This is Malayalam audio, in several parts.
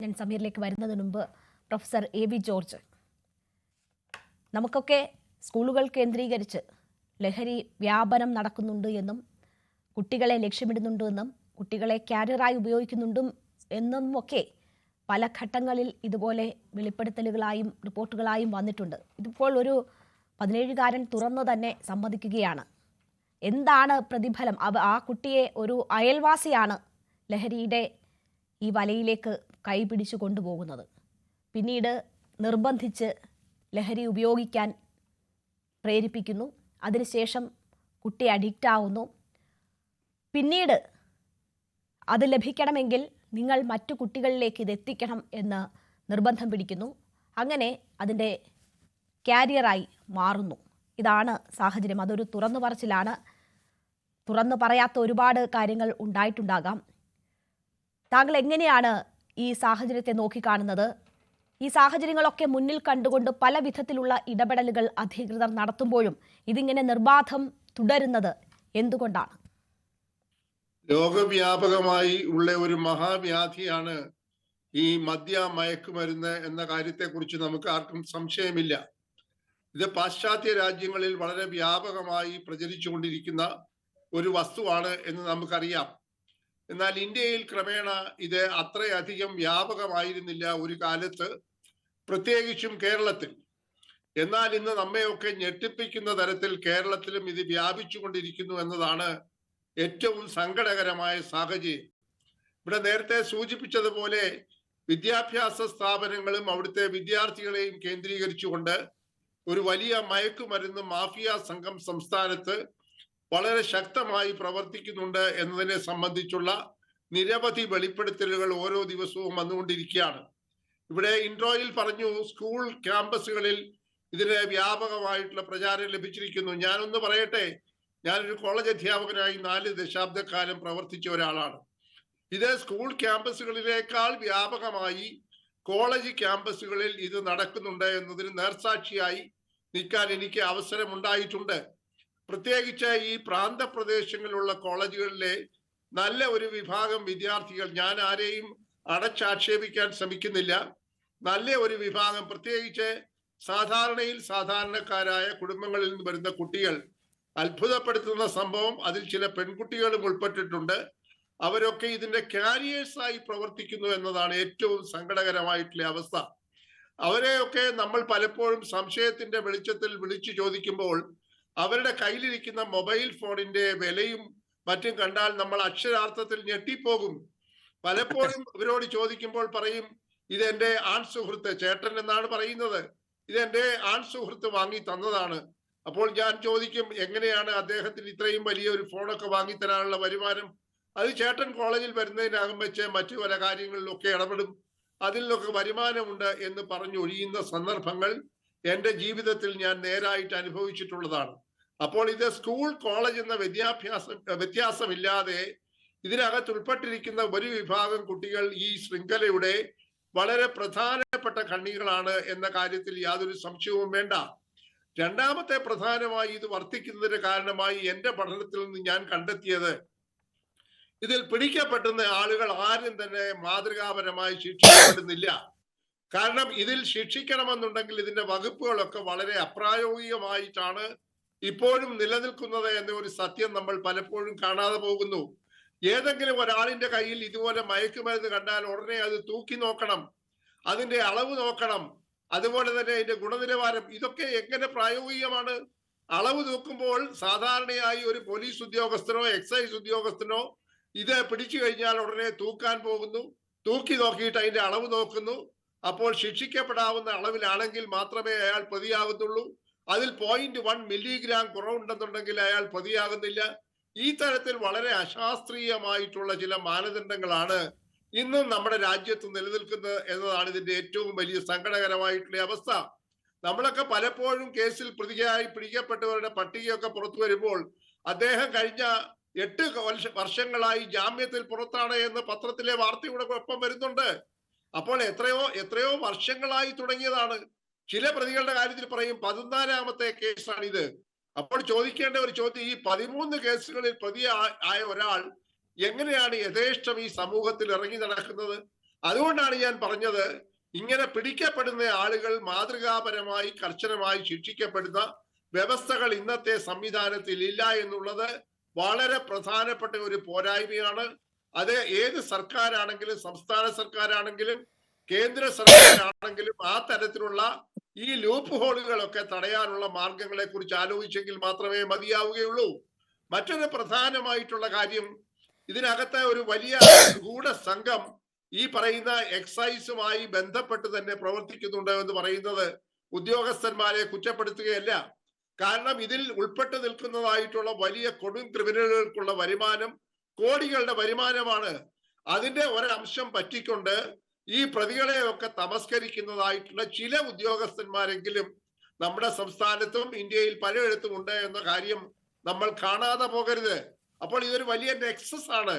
ഞാൻ സമീറിലേക്ക് വരുന്നതിന് മുമ്പ് പ്രൊഫസർ എ.വി. ജോർജ്, നമുക്കൊക്കെ സ്കൂളുകൾ കേന്ദ്രീകരിച്ച് ലഹരി വ്യാപനം നടക്കുന്നുണ്ട് എന്നും കുട്ടികളെ ലക്ഷ്യമിടുന്നുണ്ട് എന്നും കുട്ടികളെ ക്യാരിയറായി ഉപയോഗിക്കുന്നുണ്ടും എന്നും ഒക്കെ പല ഘട്ടങ്ങളിൽ ഇതുപോലെ വെളിപ്പെടുത്തലുകളായും റിപ്പോർട്ടുകളായും വന്നിട്ടുണ്ട്. ഇതിപ്പോൾ ഒരു 17കാരൻ തുറന്നു തന്നെ സമ്മതിക്കുകയാണ്. എന്താണ് പ്രതിഫലം? ആ കുട്ടിയെ ഒരു അയൽവാസിയാണ് ലഹരിയുടെ ഈ വലയിലേക്ക് കൈപിടിച്ചു കൊണ്ടുപോകുന്നത്. പിന്നീട് നിർബന്ധിച്ച് ലഹരി ഉപയോഗിക്കാൻ പ്രേരിപ്പിക്കുന്നു. അതിനുശേഷം കുട്ടി അഡിക്റ്റ് ആവുന്നു. പിന്നീട് അത് ലഭിക്കണമെങ്കിൽ നിങ്ങൾ മറ്റു കുട്ടികളിലേക്ക് ഇത് എത്തിക്കണം എന്ന് നിർബന്ധം പിടിക്കുന്നു. അങ്ങനെ അതിൻ്റെ ക്യാരിയറായി മാറുന്നു. ഇതാണ് സാഹചര്യം. അതൊരു തുറന്നു പറച്ചിലാണ്. തുറന്നു പറയാത്ത ഒരുപാട് കാര്യങ്ങൾ ഉണ്ടായിട്ടുണ്ടാകാം. താങ്കൾ എങ്ങനെയാണ് ഈ സാഹചര്യത്തെ നോക്കിക്കാണുന്നത്? ഈ സാഹചര്യങ്ങളൊക്കെ മുന്നിൽ കണ്ടുകൊണ്ട് പല വിധത്തിലുള്ള ഇടപെടലുകൾ അധികൃതർ നടത്തുമ്പോഴും ഇതിങ്ങനെ നിർബാധം തുടരുന്നത് എന്തുകൊണ്ടാണ്? ലോകവ്യാപകമായി ഉള്ള ഒരു മഹാവ്യാധിയാണ് ഈ മയക്കുമരുന്ന് എന്ന കാര്യത്തെക്കുറിച്ച് നമുക്ക് ആർക്കും സംശയമില്ല. ഇത് പാശ്ചാത്യ രാജ്യങ്ങളിൽ വളരെ വ്യാപകമായി പ്രചരിച്ചുകൊണ്ടിരിക്കുന്ന ഒരു വസ്തുവാണ് എന്ന് നമുക്കറിയാം. എന്നാൽ ഇന്ത്യയിൽ ക്രമേണ ഇത് അത്രയധികം വ്യാപകമായിരുന്നില്ല ഒരു കാലത്ത്, പ്രത്യേകിച്ചും കേരളത്തിൽ. എന്നാൽ ഇന്ന് നമ്മയൊക്കെ ഞെട്ടിപ്പിക്കുന്ന തരത്തിൽ കേരളത്തിലും ഇത് വ്യാപിച്ചുകൊണ്ടിരിക്കുന്നു എന്നതാണ് ഏറ്റവും സങ്കടകരമായ സാഹചര്യം. ഇവിടെ നേരത്തെ സൂചിപ്പിച്ചതുപോലെ വിദ്യാഭ്യാസ സ്ഥാപനങ്ങളും അവിടുത്തെ വിദ്യാർത്ഥികളെയും കേന്ദ്രീകരിച്ചുകൊണ്ട് ഒരു വലിയ മയക്കുമരുന്ന് മാഫിയ സംഘം സംസ്ഥാനത്ത് വളരെ ശക്തമായി പ്രവർത്തിക്കുന്നുണ്ട് എന്നതിനെ സംബന്ധിച്ചുള്ള നിരവധി വെളിപ്പെടുത്തലുകൾ ഓരോ ദിവസവും വന്നുകൊണ്ടിരിക്കുകയാണ്. ഇവിടെ ഇൻട്രോയിൽ പറഞ്ഞു, സ്കൂൾ ക്യാമ്പസുകളിൽ ഇതിന് വ്യാപകമായിട്ടുള്ള പ്രചാരം ലഭിച്ചിരിക്കുന്നു. ഞാനൊന്ന് പറയട്ടെ, ഞാനൊരു കോളേജ് അധ്യാപകനായി 4 ദശാബ്ദക്കാലം പ്രവർത്തിച്ച ഒരാളാണ്. ഇത് സ്കൂൾ ക്യാമ്പസുകളിലേക്കാൾ വ്യാപകമായി കോളേജ് ക്യാമ്പസുകളിൽ ഇത് നടക്കുന്നുണ്ട് എന്നതിന് നേർസാക്ഷിയായി നിൽക്കാൻ എനിക്ക് അവസരമുണ്ടായിട്ടുണ്ട്. പ്രത്യേകിച്ച് ഈ പ്രാന്തപ്രദേശങ്ങളിലുള്ള കോളേജുകളിലെ നല്ല ഒരു വിഭാഗം വിദ്യാർത്ഥികൾ, ഞാൻ ആരെയും അടച്ചാക്ഷേപിക്കാൻ ശ്രമിക്കുന്നില്ല, നല്ല ഒരു വിഭാഗം, പ്രത്യേകിച്ച് സാധാരണക്കാരായ കുടുംബങ്ങളിൽ നിന്ന് വരുന്ന കുട്ടികൾ, അത്ഭുതപ്പെടുത്തുന്ന സംഭവം അതിൽ ചില പെൺകുട്ടികളും ഉൾപ്പെട്ടിട്ടുണ്ട്. അവരൊക്കെ ഇതിന്റെ കാരിയേഴ്സായി പ്രവർത്തിക്കുന്നു എന്നതാണ് ഏറ്റവും സങ്കടകരമായിട്ടുള്ള അവസ്ഥ. അവരെയൊക്കെ നമ്മൾ പലപ്പോഴും സംശയത്തിന്റെ വെളിച്ചത്തിൽ വിളിച്ചു ചോദിക്കുമ്പോൾ അവരുടെ കയ്യിലിരിക്കുന്ന മൊബൈൽ ഫോണിന്റെ വിലയും മറ്റും കണ്ടാൽ നമ്മൾ അക്ഷരാർത്ഥത്തിൽ ഞെട്ടിപ്പോകും. പലപ്പോഴും ഇവരോട് ചോദിക്കുമ്പോൾ പറയും, ഇതെന്റെ ആൺ സുഹൃത്ത്, ചേട്ടൻ എന്നാണ് പറയുന്നത്, ഇതെന്റെ ആൺ സുഹൃത്ത് വാങ്ങി തന്നതാണ്. അപ്പോൾ ഞാൻ ചോദിക്കും, എങ്ങനെയാണ് അദ്ദേഹത്തിന് ഇത്രയും വലിയ ഒരു ഫോണൊക്കെ വാങ്ങിത്തരാനുള്ള വരുമാനം? അത് ചേട്ടൻ കോളേജിൽ വരുന്നതിനകം വെച്ച് മറ്റു പല കാര്യങ്ങളിലൊക്കെ ഇടപെടും, അതിലൊക്കെ വരുമാനമുണ്ട് എന്ന് പറഞ്ഞൊഴിയുന്ന സന്ദർഭങ്ങൾ എൻ്റെ ജീവിതത്തിൽ ഞാൻ നേരായിട്ട് അനുഭവിച്ചിട്ടുള്ളതാണ്. അപ്പോൾ ഇത് സ്കൂൾ കോളേജ് എന്ന വ്യത്യാസമില്ലാതെ ഇതിനകത്ത് ഉൾപ്പെട്ടിരിക്കുന്ന ഒരു വിഭാഗം കുട്ടികൾ ഈ ശൃംഖലയുടെ വളരെ പ്രധാനപ്പെട്ട കണ്ണികളാണ് എന്ന കാര്യത്തിൽ യാതൊരു സംശയവും വേണ്ട. രണ്ടാമത്തെ പ്രധാനമായി ഇത് വർദ്ധിക്കുന്നതിന് കാരണമായി എൻ്റെ പഠനത്തിൽ നിന്ന് ഞാൻ കണ്ടെത്തിയത്, ഇതിൽ പിടിക്കപ്പെടുന്ന ആളുകൾ ആരും തന്നെ മാതൃകാപരമായി ശിക്ഷിക്കപ്പെടുന്നില്ല. കാരണം ഇതിൽ ശിക്ഷിക്കണമെന്നുണ്ടെങ്കിൽ ഇതിന്റെ വകുപ്പുകളൊക്കെ വളരെ അപ്രായോഗികമായിട്ടാണ് ഇപ്പോഴും നിലനിൽക്കുന്നത് എന്ന ഒരു സത്യം നമ്മൾ പലപ്പോഴും കാണാതെ പോകുന്നു. ഏതെങ്കിലും ഒരാളിന്റെ കയ്യിൽ ഇതുപോലെ മയക്കുമരുന്ന് കണ്ടാൽ ഉടനെ അത് തൂക്കി നോക്കണം, അതിന്റെ അളവ് നോക്കണം, അതുപോലെ തന്നെ അതിന്റെ ഗുണനിലവാരം, ഇതൊക്കെ എങ്ങനെ പ്രായോഗികമാണ്? അളവ് തൂക്കുമ്പോൾ സാധാരണയായി ഒരു പോലീസ് ഉദ്യോഗസ്ഥനോ എക്സൈസ് ഉദ്യോഗസ്ഥനോ ഇത് പിടിച്ചു കഴിഞ്ഞാൽ ഉടനെ തൂക്കാൻ പോകുന്നു, തൂക്കി നോക്കിയിട്ട് അതിന്റെ അളവ് നോക്കുന്നു. അപ്പോൾ ശിക്ഷിക്കപ്പെടാവുന്ന അളവിലാണെങ്കിൽ മാത്രമേ അയാൾ പ്രതിയാകുന്നുള്ളൂ. അതിൽ 0.1 മില്ലിഗ്രാം കുറവുണ്ടെന്നുണ്ടെങ്കിൽ അയാൾ പ്രതിയാകുന്നില്ല. ഈ തരത്തിൽ വളരെ അശാസ്ത്രീയമായിട്ടുള്ള ചില മാനദണ്ഡങ്ങളാണ് ഇന്നും നമ്മുടെ രാജ്യത്ത് നിലനിൽക്കുന്നത് എന്നതാണ് ഇതിന്റെ ഏറ്റവും വലിയ സങ്കടകരമായിട്ടുള്ള അവസ്ഥ. നമ്മളൊക്കെ പലപ്പോഴും കേസിൽ പ്രതിയായി പിടിക്കപ്പെട്ടവരുടെ പട്ടികയൊക്കെ പുറത്തു വരുമ്പോൾ അദ്ദേഹം കഴിഞ്ഞ 8 വർഷങ്ങളായി ജാമ്യത്തിൽ പുറത്താണ് എന്ന് പത്രത്തിലെ വാർത്തയുടെ ഒപ്പം വരുന്നുണ്ട്. അപ്പോൾ എത്രയോ വർഷങ്ങളായി തുടങ്ങിയതാണ്. ചില പ്രതികളുടെ കാര്യത്തിൽ പറയും 14ാമത്തെ കേസാണിത്. അപ്പോൾ ചോദിക്കേണ്ട ഒരു ചോദ്യം, ഈ 13 കേസുകളിൽ പ്രതിയായ ഒരാൾ എങ്ങനെയാണ് യഥേഷ്ടം ഈ സമൂഹത്തിൽ ഇറങ്ങി നടക്കുന്നത്? അതുകൊണ്ടാണ് ഞാൻ പറഞ്ഞത്, ഇങ്ങനെ പിടിക്കപ്പെടുന്ന ആളുകൾ മാതൃകാപരമായി കർശനമായി ശിക്ഷിക്കപ്പെടുന്ന വ്യവസ്ഥകൾ ഇന്നത്തെ സംവിധാനത്തിൽ ഇല്ല എന്നുള്ളത് വളരെ പ്രധാനപ്പെട്ട ഒരു പോരായ്മയാണ്. അത് ഏത് സർക്കാരാണെങ്കിലും, സംസ്ഥാന സർക്കാരാണെങ്കിലും കേന്ദ്ര സർക്കാരാണെങ്കിലും ആ തരത്തിലുള്ള ഈ ലൂപ്പ് ഹോളുകളൊക്കെ തടയാനുള്ള മാർഗങ്ങളെ കുറിച്ച് ആലോചിച്ചെങ്കിൽ മാത്രമേ മതിയാവുകയുള്ളൂ. മറ്റൊരു പ്രധാനമായിട്ടുള്ള കാര്യം, ഇതിനകത്തെ ഒരു വലിയ ഗൂഢസംഘം ഈ പറയുന്ന എക്സൈസുമായി ബന്ധപ്പെട്ട് തന്നെ പ്രവർത്തിക്കുന്നുണ്ട് എന്ന് പറയുന്നത് ഉദ്യോഗസ്ഥന്മാരെ കുറ്റപ്പെടുത്തുകയല്ല. കാരണം ഇതിൽ ഉൾപ്പെട്ട് നിൽക്കുന്നതായിട്ടുള്ള വലിയ കൊടും ക്രിമിനലുകൾക്കുള്ള വരുമാനം കോടികളുടെ വരുമാനമാണ്. അതിന്റെ ഒരംശം പറ്റിക്കൊണ്ട് ഈ പ്രതികളെയൊക്കെ തമസ്കരിക്കുന്നതായിട്ടുള്ള ചില ഉദ്യോഗസ്ഥന്മാരെങ്കിലും നമ്മുടെ സംസ്ഥാനത്തും ഇന്ത്യയിൽ പലയിടത്തും ഉണ്ട് എന്ന കാര്യം നമ്മൾ കാണാതെ പോകരുത്. അപ്പോൾ ഇതൊരു വലിയ നെക്സസ് ആണ്,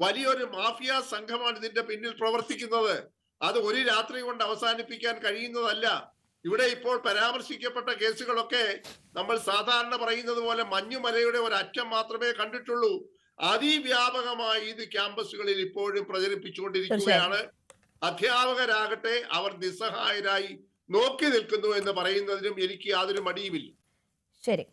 വലിയൊരു മാഫിയ സംഘമാണ് ഇതിന്റെ പിന്നിൽ പ്രവർത്തിക്കുന്നത്. അത് ഒരു രാത്രി കൊണ്ട് അവസാനിപ്പിക്കാൻ കഴിയുന്നതല്ല. ഇവിടെ ഇപ്പോൾ പരാമർശിക്കപ്പെട്ട കേസുകളൊക്കെ നമ്മൾ സാധാരണ പറയുന്നത് പോലെ മഞ്ഞുമലയുടെ ഒരു അറ്റം മാത്രമേ കണ്ടിട്ടുള്ളൂ. അതിവ്യാപകമായി ഇത് ക്യാമ്പസുകളിൽ ഇപ്പോഴും പ്രചരിപ്പിച്ചുകൊണ്ടിരിക്കുകയാണ്. അധ്യാപകരാകട്ടെ അവർ നിസ്സഹായരായി നോക്കി നിൽക്കുന്നു എന്ന് പറയുന്നതിനും എനിക്ക് യാതൊരു മടിയുമില്ല. ശരി.